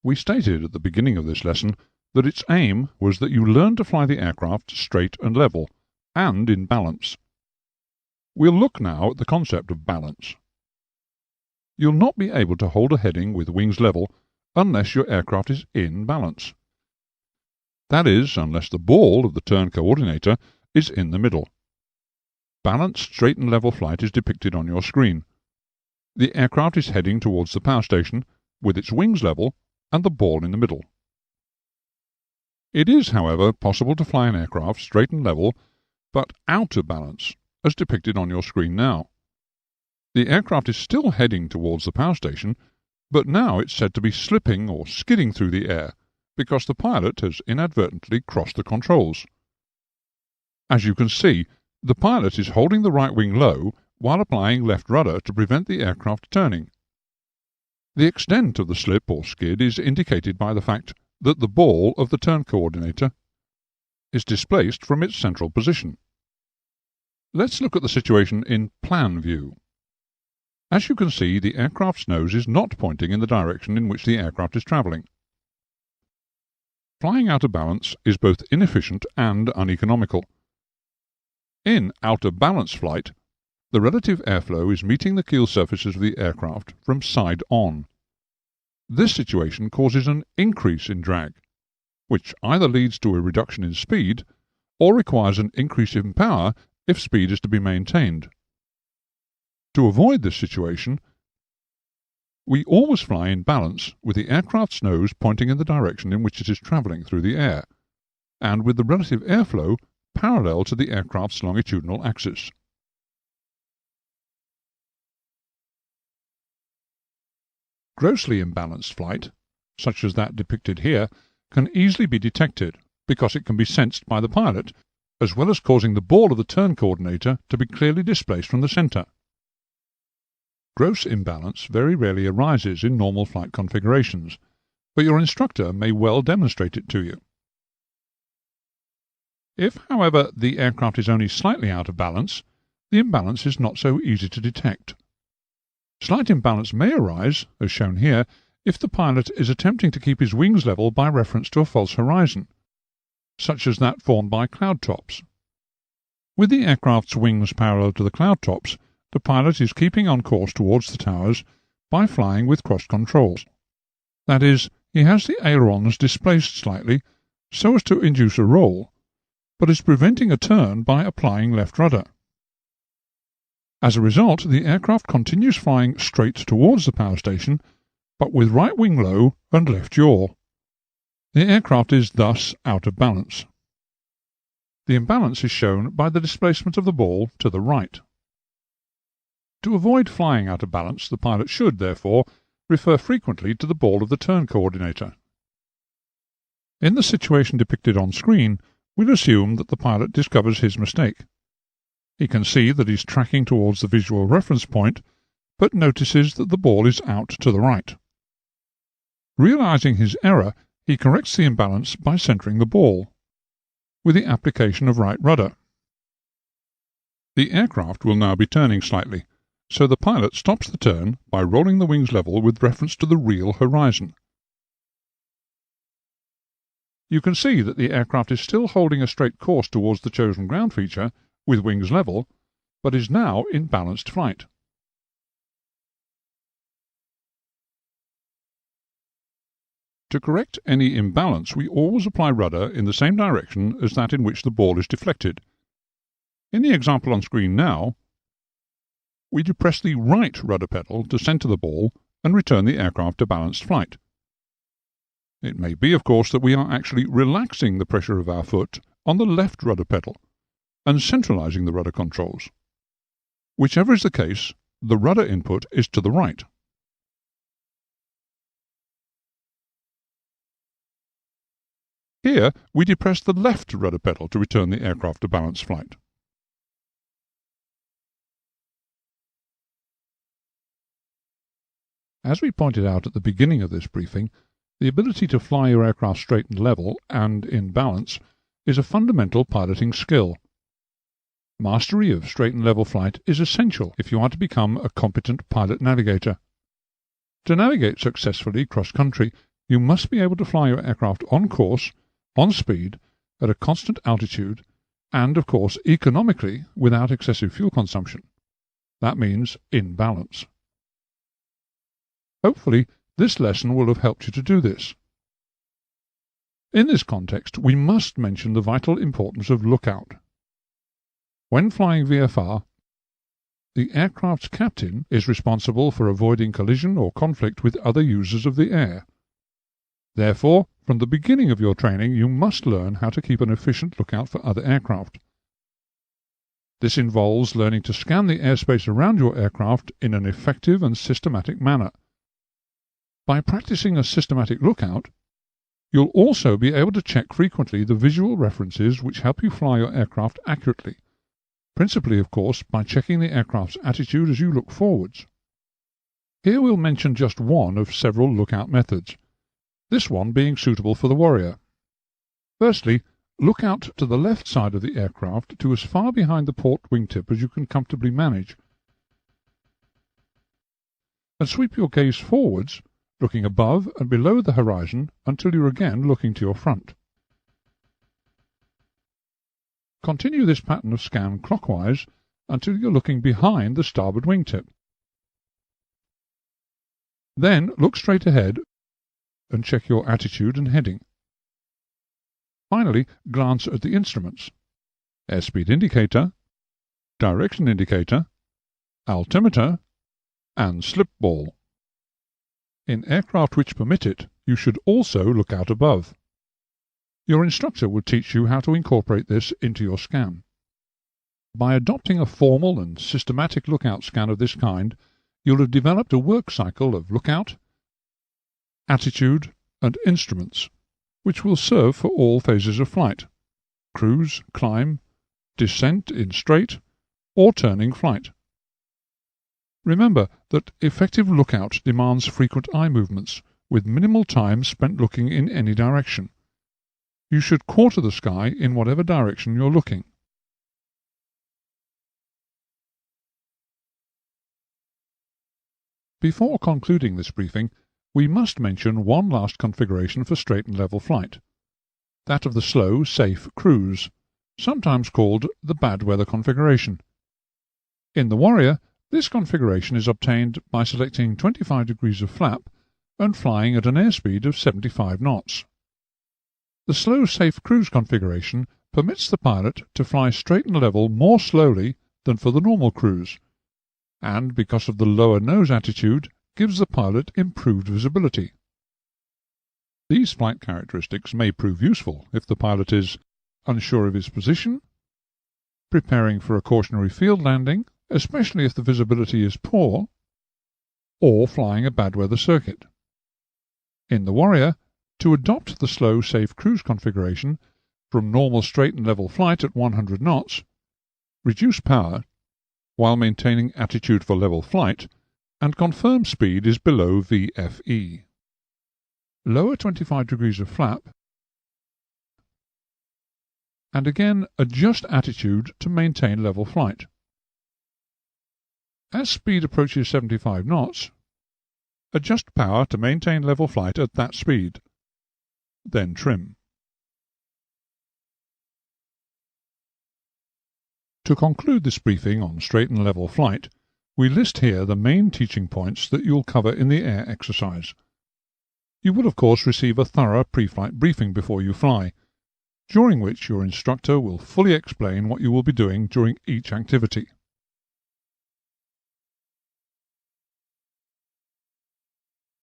We stated at the beginning of this lesson that its aim was that you learn to fly the aircraft straight and level, and in balance. We'll look now at the concept of balance. You'll not be able to hold a heading with wings level unless your aircraft is in balance. That is, unless the ball of the turn coordinator is in the middle. Balanced straight and level flight is depicted on your screen. The aircraft is heading towards the power station with its wings level and the ball in the middle. It is, however, possible to fly an aircraft straight and level, but out of balance, as depicted on your screen now. The aircraft is still heading towards the power station, but now it's said to be slipping or skidding through the air because the pilot has inadvertently crossed the controls. As you can see, the pilot is holding the right wing low while applying left rudder to prevent the aircraft turning. The extent of the slip or skid is indicated by the fact that the ball of the turn coordinator is displaced from its central position. Let's look at the situation in plan view. As you can see, the aircraft's nose is not pointing in the direction in which the aircraft is travelling. Flying out of balance is both inefficient and uneconomical. In out-of-balance flight, the relative airflow is meeting the keel surfaces of the aircraft from side on. This situation causes an increase in drag, which either leads to a reduction in speed or requires an increase in power if speed is to be maintained. To avoid this situation, we always fly in balance with the aircraft's nose pointing in the direction in which it is travelling through the air, and with the relative airflow parallel to the aircraft's longitudinal axis. Grossly imbalanced flight, such as that depicted here, can easily be detected because it can be sensed by the pilot, as well as causing the ball of the turn coordinator to be clearly displaced from the centre. Gross imbalance very rarely arises in normal flight configurations, but your instructor may well demonstrate it to you. If, however, the aircraft is only slightly out of balance, the imbalance is not so easy to detect. Slight imbalance may arise, as shown here, if the pilot is attempting to keep his wings level by reference to a false horizon, such as that formed by cloud tops. With the aircraft's wings parallel to the cloud tops, the pilot is keeping on course towards the towers by flying with cross controls. That is, he has the ailerons displaced slightly so as to induce a roll, but is preventing a turn by applying left rudder. As a result, the aircraft continues flying straight towards the power station, but with right wing low and left yaw. The aircraft is thus out of balance. The imbalance is shown by the displacement of the ball to the right. To avoid flying out of balance, the pilot should, therefore, refer frequently to the ball of the turn coordinator. In the situation depicted on screen, we'll assume that the pilot discovers his mistake. He can see that he's tracking towards the visual reference point, but notices that the ball is out to the right. Realizing his error, he corrects the imbalance by centering the ball, with the application of right rudder. The aircraft will now be turning slightly, so the pilot stops the turn by rolling the wings level with reference to the real horizon. You can see that the aircraft is still holding a straight course towards the chosen ground feature, with wings level, but is now in balanced flight. To correct any imbalance, we always apply rudder in the same direction as that in which the ball is deflected. In the example on screen now, we depress the right rudder pedal to centre the ball and return the aircraft to balanced flight. It may be, of course, that we are actually relaxing the pressure of our foot on the left rudder pedal and centralizing the rudder controls. Whichever is the case, the rudder input is to the right. Here, we depress the left rudder pedal to return the aircraft to balanced flight. As we pointed out at the beginning of this briefing, the ability to fly your aircraft straight and level and in balance is a fundamental piloting skill. Mastery of straight and level flight is essential if you are to become a competent pilot navigator. To navigate successfully cross-country, You must be able to fly your aircraft on course, on speed, at a constant altitude, and, of course, economically without excessive fuel consumption. That means in balance. Hopefully, this lesson will have helped you to do this. In this context, we must mention the vital importance of lookout. When flying VFR, the aircraft's captain is responsible for avoiding collision or conflict with other users of the air. Therefore, from the beginning of your training, you must learn how to keep an efficient lookout for other aircraft. This involves learning to scan the airspace around your aircraft in an effective and systematic manner. By practicing a systematic lookout, you'll also be able to check frequently the visual references which help you fly your aircraft accurately, principally, of course, by checking the aircraft's attitude as you look forwards. Here we'll mention just one of several lookout methods, this one being suitable for the Warrior. Firstly, look out to the left side of the aircraft to as far behind the port wingtip as you can comfortably manage, and sweep your gaze forwards, looking above and below the horizon until you're again looking to your front. Continue this pattern of scan clockwise until you're looking behind the starboard wingtip. Then look straight ahead and check your attitude and heading. Finally, glance at the instruments: airspeed indicator, direction indicator, altimeter, and slip ball. In aircraft which permit it, you should also look out above. Your instructor will teach you how to incorporate this into your scan. By adopting a formal and systematic lookout scan of this kind, you'll have developed a work cycle of lookout, attitude, and instruments, which will serve for all phases of flight: cruise, climb, descent in straight, or turning flight. Remember that effective lookout demands frequent eye movements, with minimal time spent looking in any direction. You should quarter the sky in whatever direction you're looking. Before concluding this briefing, we must mention one last configuration for straight and level flight, that of the slow, safe cruise, sometimes called the bad weather configuration. In the Warrior, this configuration is obtained by selecting 25 degrees of flap and flying at an airspeed of 75 knots. The slow, safe cruise configuration permits the pilot to fly straight and level more slowly than for the normal cruise, and because of the lower nose attitude, gives the pilot improved visibility. These flight characteristics may prove useful if the pilot is unsure of his position, preparing for a cautionary field landing, especially if the visibility is poor, or flying a bad weather circuit. In the Warrior, to adopt the slow, safe cruise configuration from normal straight and level flight at 100 knots, reduce power while maintaining attitude for level flight, and confirm speed is below VFE. Lower 25 degrees of flap, and again adjust attitude to maintain level flight. As speed approaches 75 knots, adjust power to maintain level flight at that speed. Then trim. To conclude this briefing on straight and level flight, we list here the main teaching points that you'll cover in the air exercise. You will, of course, receive a thorough pre-flight briefing before you fly, during which your instructor will fully explain what you will be doing during each activity.